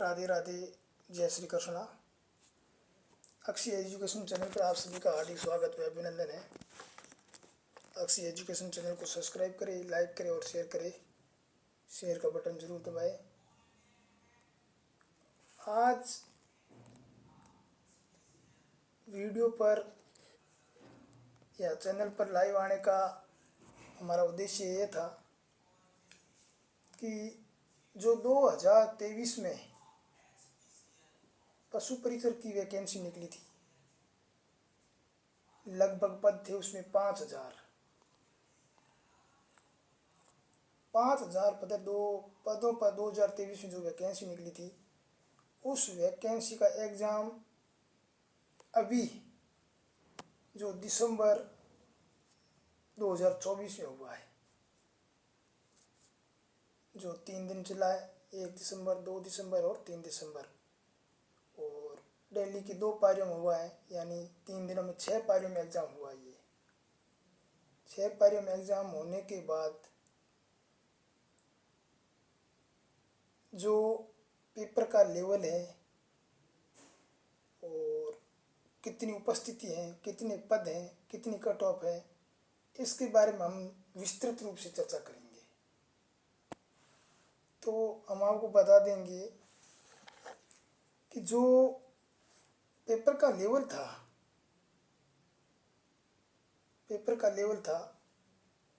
राधे राधे, जय Shri Krishna. Akshay education channel पर आप सभी का हार्दिक स्वागत व अभिनंदन है। अक्षय एजुकेशन चैनल को सब्सक्राइब करें, लाइक करें और शेयर करें। शेयर का बटन जरूर दबाएं। आज वीडियो पर या चैनल पर लाइव आने का हमारा उद्देश्य ये था कि जो 2023 में पशु परिचर की वैकेंसी निकली थी, लगभग पद थे उसमें 5,000 पदों पर 2023 में जो वैकेंसी निकली थी, उस वैकेंसी का एग्ज़ाम अभी जो दिसंबर 2024 में हुआ है, जो 3 दिन चला है, 1 दिसंबर, 2 दिसंबर और 3 दिसंबर, और दिल्ली की 2 पारियों में हुआ है, यानी 3 दिनों में 6 पारियों में एग्ज़ाम हुआ है। ये 6 पारियों में एग्ज़ाम होने के बाद जो पेपर का लेवल है और कितनी उपस्थिति है, कितने पद हैं, कितनी कट ऑफ है, इसके बारे में हम विस्तृत रूप से चर्चा करेंगे। तो हम आपको बता देंगे कि जो पेपर का लेवल था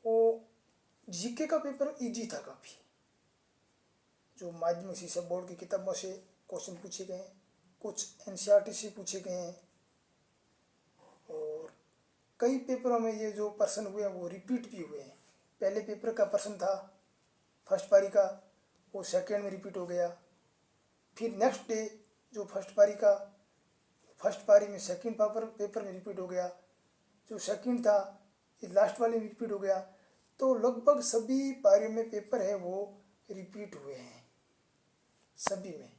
वो जीके का पेपर इजी था काफ़ी। जो माध्यमिक शिक्षा बोर्ड की किताबों से क्वेश्चन पूछे गए हैं, कुछ एनसीईआरटी से पूछे गए हैं, और कई पेपरों में ये जो प्रश्न हुए हैं वो रिपीट भी हुए हैं। पहले पेपर का प्रश्न था फर्स्ट पारी का, वो सेकेंड में रिपीट हो गया। फिर नेक्स्ट डे जो फर्स्ट पारी में सेकेंड पेपर में रिपीट हो गया। जो सेकेंड था ये लास्ट वाले में रिपीट हो गया। तो लगभग सभी पारियों में पेपर है वो रिपीट हुए हैं, सभी में।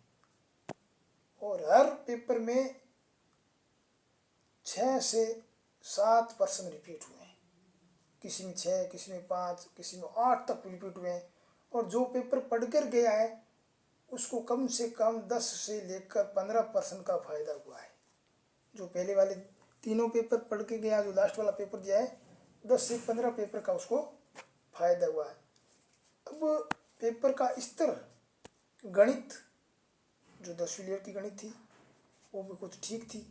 और हर पेपर में 6 से 7 प्रश्न रिपीट हुए हैं। किसी में 6, किसी में 5, किसी में 8 तक रिपीट हुए हैं। और जो पेपर पढ़कर गया है उसको कम से कम 10 से लेकर 15% का फायदा हुआ है। जो पहले वाले तीनों पेपर पढ़ के गया, जो लास्ट वाला पेपर दिया है, 10 से 15 पेपर का उसको फायदा हुआ है। अब पेपर का स्तर, गणित, जो 10वीं लेवल की गणित थी वो भी कुछ ठीक थी।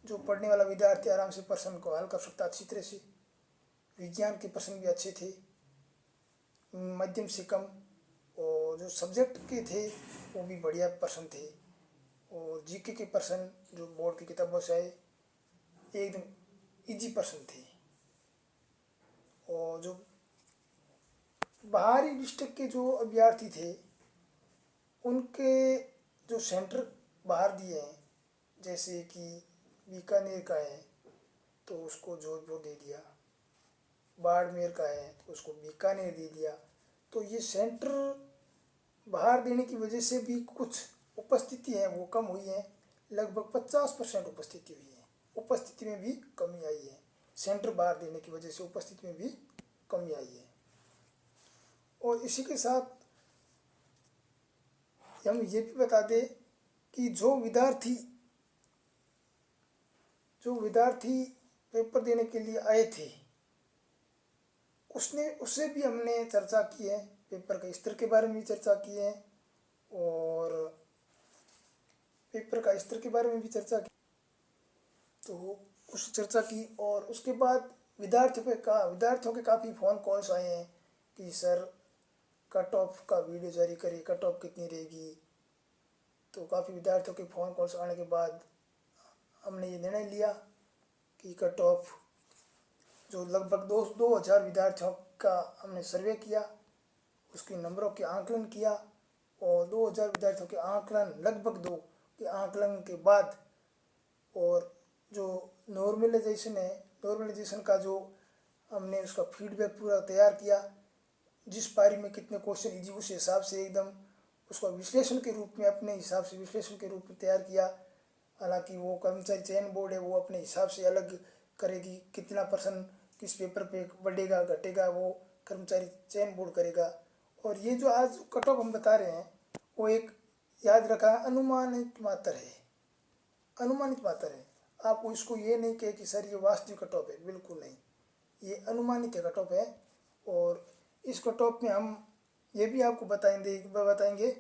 जो पढ़ने वाला विद्यार्थी आराम से प्रश्न को हल कर सकता अच्छी तरह से। विज्ञान के प्रश्न भी अच्छे थे, मध्यम से कम, और जो सब्जेक्ट के थे वो भी बढ़िया प्रश्न थे। और जीके के प्रश्न जो बोर्ड की किताबों से आए एकदम इजी प्रश्न थे। और जो बाहरी डिस्ट्रिक्ट के जो अभ्यर्थी थे उनके जो सेंटर बाहर दिए हैं, जैसे कि बीकानेर का है तो उसको जोधपुर दे दिया, बाड़मेर का है तो उसको बीकानेर दे दिया। तो ये सेंटर बाहर देने की वजह से भी कुछ उपस्थिति है वो कम हुई है। लगभग 50% उपस्थिति हुई है। उपस्थिति में भी कमी आई है। सेंटर बाहर देने की वजह से उपस्थिति में भी कमी आई है। और इसी के साथ हम ये भी बता दें कि जो विद्यार्थी पेपर देने के लिए आए थे उससे भी हमने चर्चा की है। पेपर के स्तर के बारे में भी चर्चा की है और पेपर का स्तर के बारे में भी चर्चा की। तो उस चर्चा की और उसके बाद विद्यार्थियों के काफ़ी फ़ोन कॉल्स आए हैं कि सर कट ऑफ का वीडियो जारी करिए, कट ऑफ कितनी रहेगी। तो काफ़ी विद्यार्थियों के फ़ोन कॉल्स आने के बाद हमने ये निर्णय लिया कि कट ऑफ जो लगभग 2,000 विद्यार्थियों का हमने सर्वे किया, उसके नंबरों के आंकलन किया, और 2,000 विद्यार्थियों के आंकलन, लगभग 2 के आंकलन के बाद, और जो नॉर्मलाइजेशन का जो हमने उसका फीडबैक पूरा तैयार किया, जिस पारी में कितने क्वेश्चन इजी, उस हिसाब से एकदम उसका विश्लेषण के रूप में, अपने हिसाब से विश्लेषण के रूप में तैयार किया। हालांकि वो कर्मचारी चयन बोर्ड है, वो अपने हिसाब से अलग करेगी, कितना % किस पेपर पे बढ़ेगा घटेगा वो कर्मचारी चयन बोर्ड करेगा। और ये जो आज कट ऑफ हम बता रहे हैं वो एक याद रखा, अनुमानित मात्रा है, अनुमानित मात्रा है। आप इसको ये नहीं कहे कि सर ये वास्तविक कट ऑफ है, बिल्कुल नहीं, ये अनुमानित कट ऑफ है। और इस कट ऑफ में हम ये भी आपको बताएंगे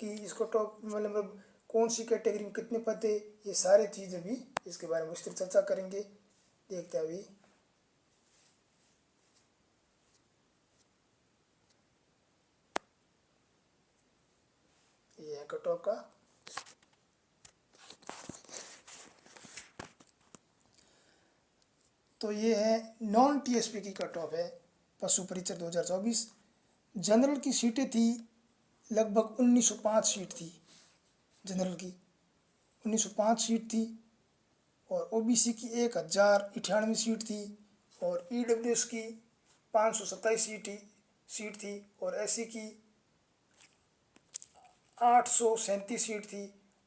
कि इस कट ऑफ मतलब कौन सी कैटेगरी में कितने पद है, ये सारे चीज़ें भी इसके बारे में विस्तृत चर्चा करेंगे। देखते हैं अभी। ये है कट ऑफ का। तो ये है नॉन टीएसपी की कट ऑफ है, पशु परीक्षण 2024। जनरल की सीटें थी लगभग 1905 सीट थी, जनरल की 1905 सीट थी। और ओबीसी की 1098 सीट थी। और ईडब्ल्यूएस की 527 सीट थी। और एससी की 837 सीट थी।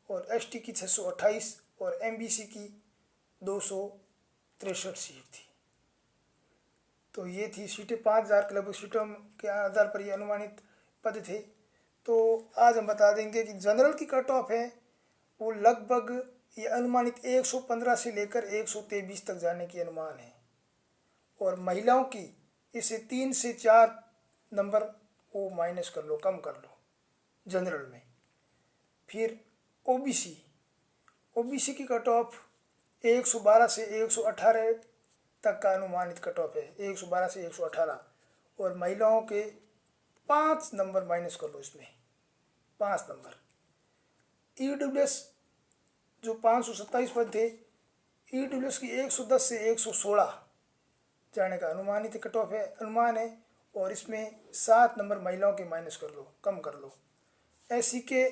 और एसटी की 628 और एमबीसी की 263 सीट थी। तो ये थी सीटें, 5000 के लगभग सीटों के आधार पर ये अनुमानित पद थे। तो आज हम बता देंगे कि जनरल की कट ऑफ है वो लगभग ये अनुमानित 115 से लेकर 123 तक जाने की अनुमान है। और महिलाओं की इसे 3 से 4 नंबर वो माइनस कर लो, कम कर लो जनरल में। फिर ओबीसी की कट ऑफ 112 से 118 तक का अनुमानित कट ऑफ है, 112 से 118। और महिलाओं के 5 नंबर माइनस कर लो इसमें, 5 नंबर। ईडब्ल्यूएस जो 527 पद थे, ईडब्ल्यूएस की 110 से 116 जाने का अनुमानित कट ऑफ है, अनुमान है। और इसमें 7 नंबर महिलाओं के माइनस कर लो, कम कर लो। एससी के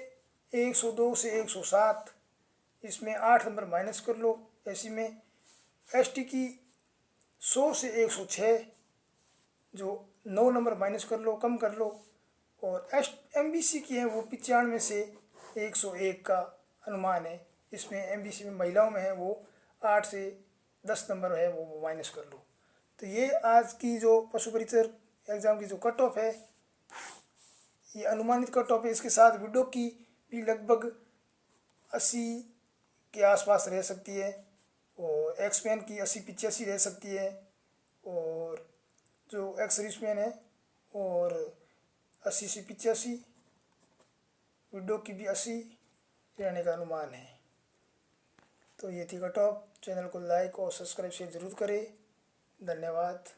102 से 107, इसमें 8 नंबर माइनस कर लो एससी में। एसटी की 100 से 106, जो 9 नंबर माइनस कर लो, कम कर लो। और एमबीसी की है वो 95 से 101 का अनुमान है, इसमें एमबीसी में महिलाओं में है वो 8 से 10 नंबर है वो माइनस कर लो। तो ये आज की जो पशु परीक्षण एग्ज़ाम की जो कट ऑफ है, ये अनुमानित कट ऑफ है। इसके साथ वीडियो की भी लगभग 80 के आसपास रह सकती है। और एक्समैन की 80-85 रह सकती है। और जो एक्स सर्विसमैन है और 80 से 85, वीडियो की भी 80 रहने का अनुमान है। तो ये थी कट ऑफ। चैनल को लाइक और सब्सक्राइब शेयर जरूर करें। धन्यवाद।